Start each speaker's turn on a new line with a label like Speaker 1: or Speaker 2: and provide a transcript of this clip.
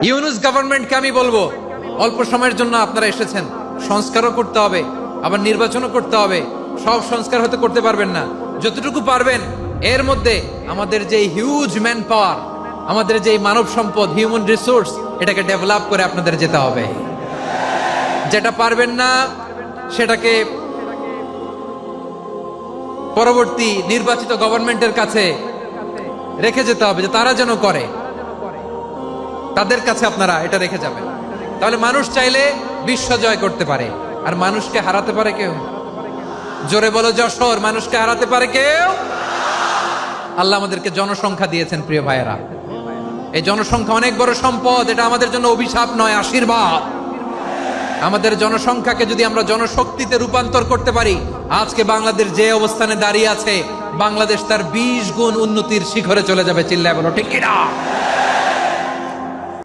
Speaker 1: ইউনুস গভর্নমেন্টকে আমি বলবো, অল্প সময়ের জন্য আপনারা এসেছেন, সংস্কারও করতে হবে, আবার নির্বাচনও করতে হবে। সব সংস্কার হয়তো করতে পারবেন না, যতটুকু পারবেন এর মধ্যে আমাদের যে হিউজ ম্যান পাওয়ার, আমাদের যে মানব সম্পদ, হিউম্যান রিসোর্স, এটাকে ডেভেলপ করে আপনাদের যেতে হবে। যেটা পারবেন না সেটাকে পরবর্তী নির্বাচিত গভর্নমেন্টের কাছে রেখে যেতে হবে, যে তারা যেন করে, তাদের কাছে আপনারা এটা রেখে যাবেন। তাহলে মানুষ চাইলে বিশ্ব জয় করতে পারে, আর মানুষকে হারাতে পারে কেউ? জোরে বলো যশোর, মানুষকে হারাতে পারে কেউ? আল্লাহ আমাদেরকে জনসংখ্যা দিয়েছেন প্রিয় ভাইয়েরা। এই জনসংখ্যা অনেক বড় সম্পদ, এটা আমাদের জন্য অভিশাপ নয়, আশীর্বাদ। আমাদের জনসংখ্যাকে যদি আমরা জনশক্তিতে রূপান্তর করতে পারি, আজকে বাংলাদেশ যে অবস্থানে দাঁড়িয়ে আছে, বাংলাদেশ তার 20 গুণ উন্নতির শিখরে চলে যাবে। চিল্লায় বলো ঠিক কিনা?